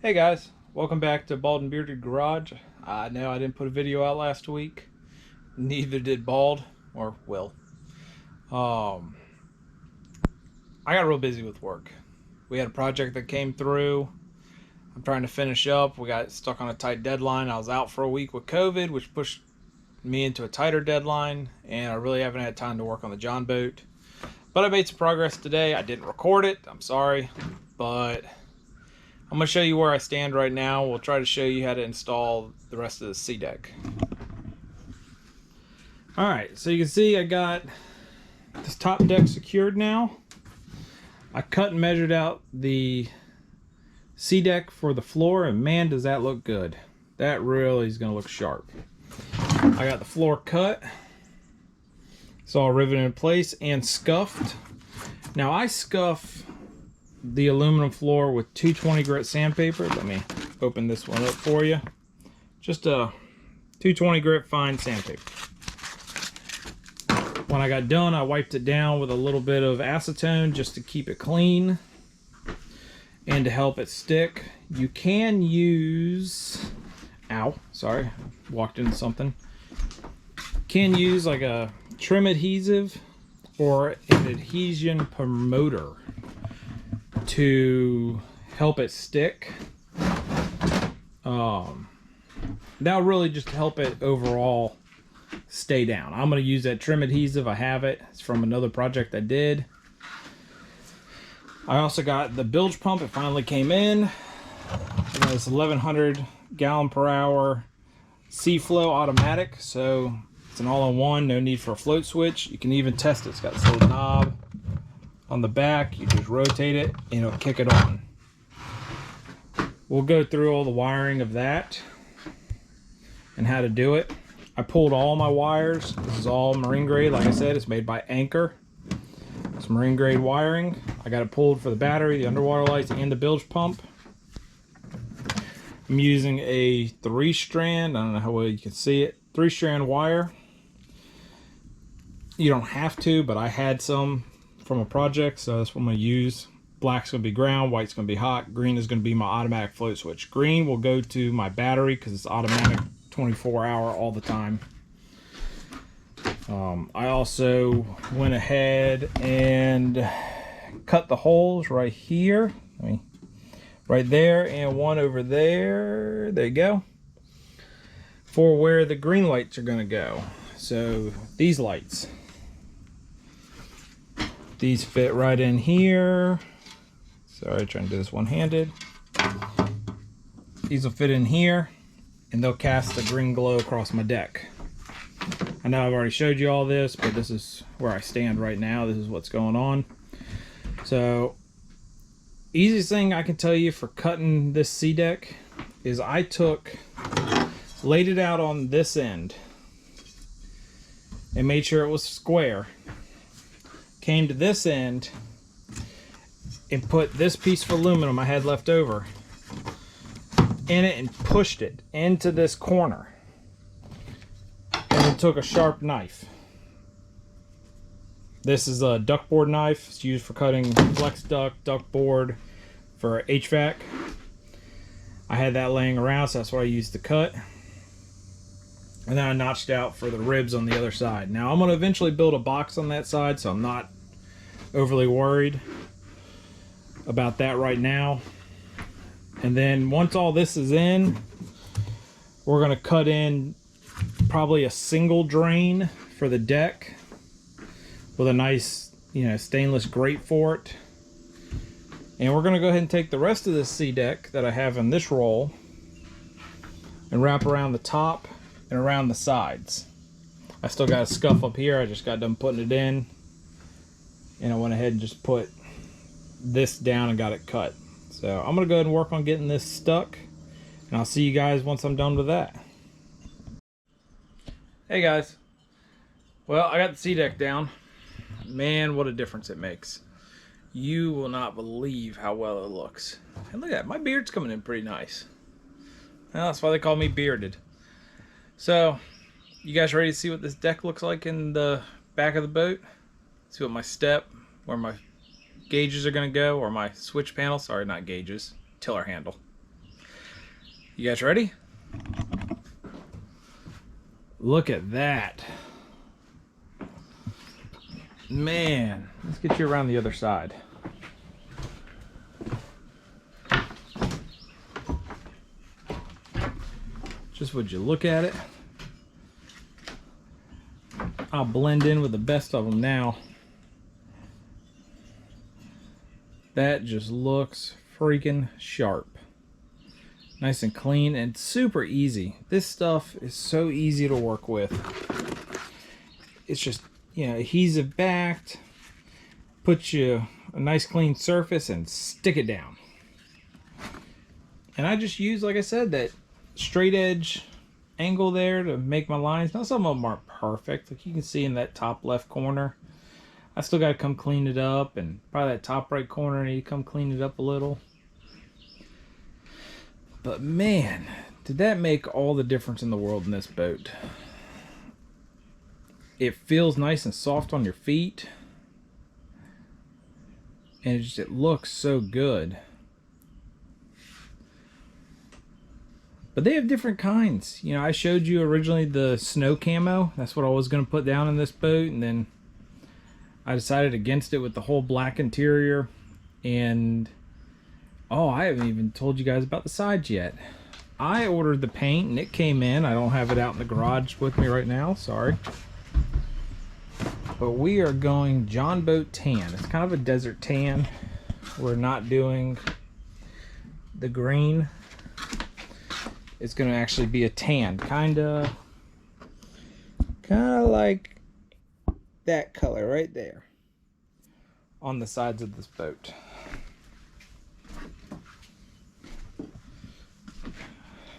Hey guys, welcome back to Bald and Bearded Garage. I know I didn't put a video out last week. Neither did Bald or Will. I got real busy with work. We had a project that came through. I'm trying to finish up. We got stuck on a tight deadline. I was out for a week with COVID, which pushed me into a tighter deadline, and I really haven't had time to work on the John boat. But I made some progress today. I didn't record it. I'm sorry, but I'm going to show you where I stand right now. We'll try to show you how to install the rest of the sea deck. Alright, so you can see I got this top deck secured now. I cut and measured out the sea deck for the floor, and man, does that look good. That really is going to look sharp. I got the floor cut. It's all riveted in place and scuffed. Now I scuff the aluminum floor with 220 grit sandpaper. Let me open this one up for you. Just a 220 grit fine sandpaper. When I got done, I wiped it down with a little bit of acetone just to keep it clean and to help it stick. You can use, ow, sorry, walked into something. Can use like a trim adhesive or an adhesion promoter to help it stick. That'll really just help it overall stay down. I'm going to use that trim adhesive. I have it. It's from another project I did. I also got the bilge pump. It finally came in. It's 1100 gallon per hour sea flow automatic, so it's an all-in-one. No need for a float switch. You can even test it. It's got this little knob on the back. You just rotate it and it'll kick it on. We'll go through all the wiring of that and how to do it. I pulled all my wires. This is all marine grade. Like I said, it's made by Anchor. It's marine grade wiring. I got it pulled for the battery, the underwater lights, and the bilge pump. I'm using a 3-strand, I don't know how well you can see it, 3-strand wire. You don't have to, but I had some from a project, so that's what I'm going to use. Black's going to be ground, white's going to be hot, green is going to be my automatic float switch. Green will go to my battery because it's automatic 24-hour all the time. I also went ahead and cut the holes right here, right there, and one over there. There you go, for where the green lights are going to go. So these lights, these fit right in here. Sorry, trying to do this one-handed. These will fit in here, and they'll cast a green glow across my deck. I know I've already showed you all this, but this is where I stand right now. This is what's going on. So, easiest thing I can tell you for cutting this sea deck is I laid it out on this end and made sure it was square. Came to this end and put this piece of aluminum I had left over in it and pushed it into this corner, and then took a sharp knife. This is a duckboard knife. It's used for cutting flex duct, duckboard for HVAC. I had that laying around, so that's what I used to cut. And then I notched out for the ribs on the other side. Now I'm going to eventually build a box on that side, so I'm not overly worried about that right now. And then once all this is in, we're going to cut in probably a single drain for the deck with a nice, stainless grate for it. And we're going to go ahead and take the rest of this sea deck that I have in this roll and wrap around the top and around the sides. I still got a scuff up here. I just got done putting it in, and I went ahead and just put this down and got it cut. So I'm going to go ahead and work on getting this stuck, and I'll see you guys once I'm done with that. Hey guys. Well, I got the sea deck down. Man, what a difference it makes. You will not believe how well it looks. And look at that, my beard's coming in pretty nice. Well, that's why they call me bearded. So, you guys ready to see what this deck looks like in the back of the boat? See what my step, where my gauges are going to go, or my switch panel. Sorry, not gauges. Tiller handle. You guys ready? Look at that. Man, let's get you around the other side. Just would you look at it? I'll blend in with the best of them now. That just looks freaking sharp. Nice and clean and super easy. This stuff is so easy to work with. It's just, you know, adhesive backed. Put you a nice clean surface and stick it down. And I just use, like I said, that straight edge angle there to make my lines. Now some of them aren't perfect. Like you can see in that top left corner. I still got to come clean it up, and probably that top right corner I need to come clean it up a little. But man, did that make all the difference in the world in this boat. It feels nice and soft on your feet. And it looks so good. But they have different kinds. You know, I showed you originally the snow camo. That's what I was going to put down in this boat. And then I decided against it with the whole black interior. And oh, I haven't even told you guys about the sides yet. I ordered the paint and it came in. I don't have it out in the garage with me right now, sorry. But we are going John Boat Tan. It's kind of a desert tan. We're not doing the green. It's going to actually be a tan. Kind of like that color right there on the sides of this boat.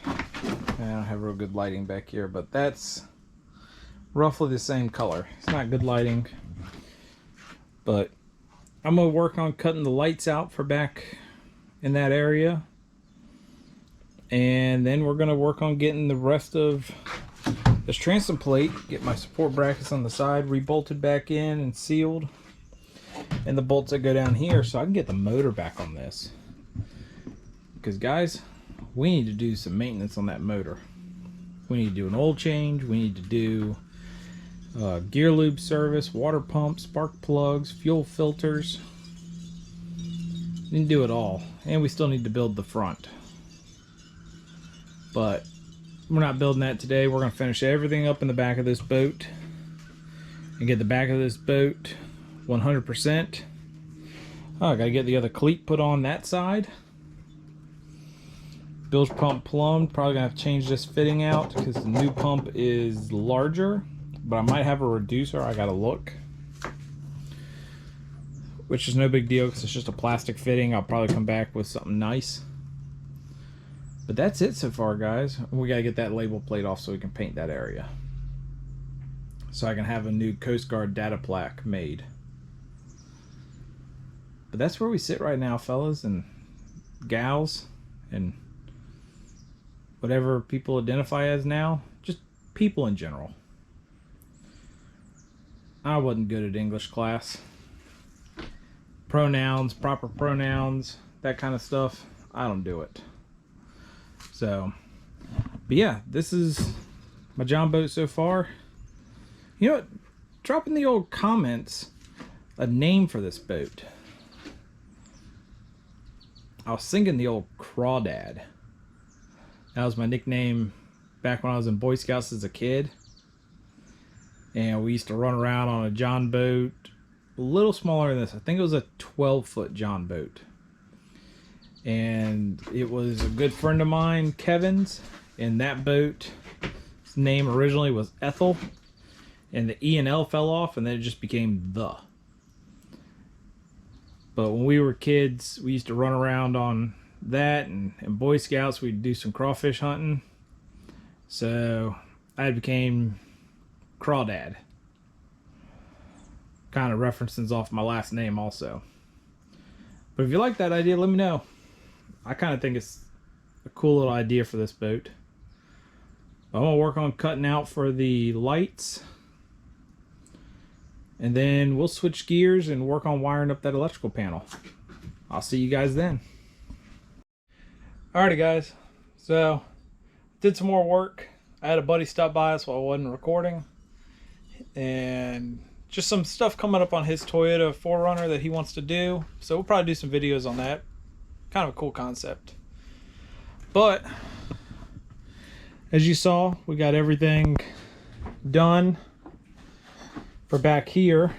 I don't have real good lighting back here, but that's roughly the same color. It's not good lighting, but I'm gonna work on cutting the lights out for back in that area, and then we're gonna work on getting the rest of this transom plate, get my support brackets on the side rebolted back in and sealed, and the bolts that go down here, so I can get the motor back on this. Because guys, we need to do some maintenance on that motor. We need to do an oil change. We need to do gear lube service, water pump, spark plugs, fuel filters. We need to do it all. And we still need to build the front. But we're not building that today. We're going to finish everything up in the back of this boat and get the back of this boat 100%. Oh, I got to get the other cleat put on that side. Bilge pump plumbed. Probably gonna have to change this fitting out because the new pump is larger, but I might have a reducer. I gotta look, which is no big deal because it's just a plastic fitting. I'll probably come back with something nice. But that's it so far, guys. We gotta get that label plate off so we can paint that area, so I can have a new Coast Guard data plaque made. But that's where we sit right now, fellas and gals, and whatever people identify as now, just people in general. I wasn't good at English class. Pronouns, proper pronouns, that kind of stuff, I don't do it. So, but yeah, this is my John boat so far. You know what? Drop in the old comments a name for this boat. I was thinking the old Crawdad. That was my nickname back when I was in Boy Scouts as a kid. And we used to run around on a John boat, a little smaller than this. I think it was a 12-foot John boat. And it was a good friend of mine, Kevin's. And that boat's name originally was Ethel. And the E and L fell off, and then it just became The. But when we were kids, we used to run around on that, and in Boy Scouts we'd do some crawfish hunting, so I became Crawdad, kind of references off my last name also. But if you like that idea, let me know. I kind of think it's a cool little idea for this boat. I'm gonna work on cutting out for the lights, and then we'll switch gears and work on wiring up that electrical panel. I'll see you guys then. Alrighty guys, So, did some more work. I had a buddy stop by us while I wasn't recording. And just some stuff coming up on his Toyota 4Runner that he wants to do. So we'll probably do some videos on that. Kind of a cool concept. But, as you saw, we got everything done for back here.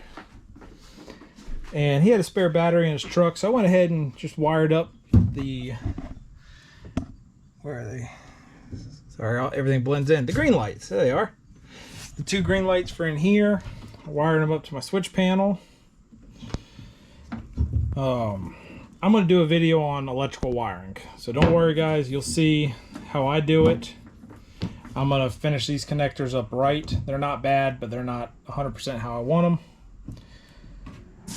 And he had a spare battery in his truck, so I went ahead and just wired up the... Where are they? Sorry, everything blends in. The green lights, there they are. The 2 green lights for in here. I wired them up to my switch panel. I'm going to do a video on electrical wiring. So don't worry guys, you'll see how I do it. I'm going to finish these connectors up right. They're not bad, but they're not 100% how I want them.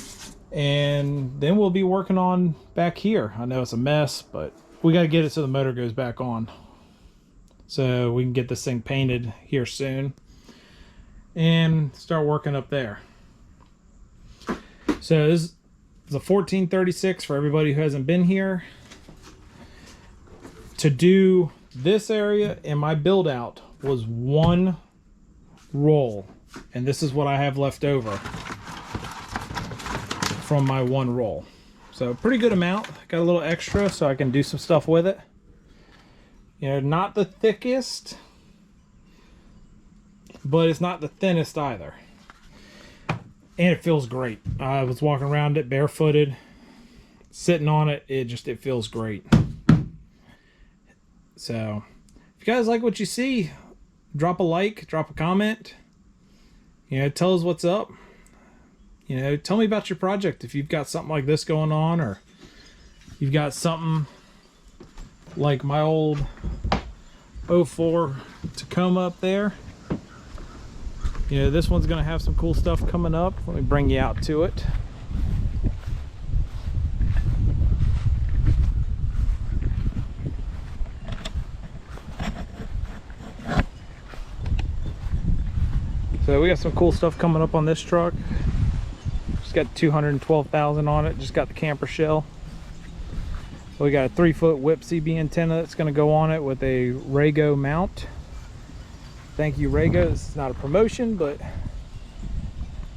And then we'll be working on back here. I know it's a mess, but we got to get it so the motor goes back on. So we can get this thing painted here soon. And start working up there. So this is a 1436 for everybody who hasn't been here. To do this area in my build out was 1 roll. And this is what I have left over from my 1 roll. So pretty good amount. Got a little extra so I can do some stuff with it. You know, not the thickest, but it's not the thinnest either. And it feels great. I was walking around it barefooted, sitting on it. It feels great. So, if you guys like what you see, drop a like, drop a comment. You know, tell us what's up. You know, tell me about your project if you've got something like this going on, or you've got something like my old 04 Tacoma up there. You know, this one's going to have some cool stuff coming up. Let me bring you out to it. So we got some cool stuff coming up on this truck. Just got 212,000 on it. Just got the camper shell. We got a 3-foot whip CB antenna that's going to go on it with a Rago mount. Thank you, Rago. This is not a promotion, but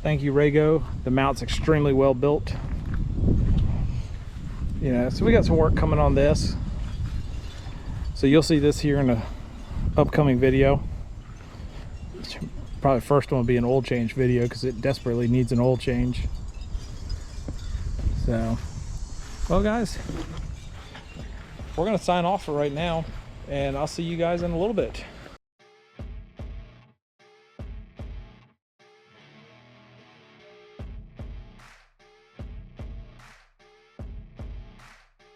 thank you, Rago. The mount's extremely well built. You know, so we got some work coming on this. So you'll see this here in an upcoming video. Probably first one will be an oil change video because it desperately needs an oil change. So, well guys, we're going to sign off for right now, and I'll see you guys in a little bit.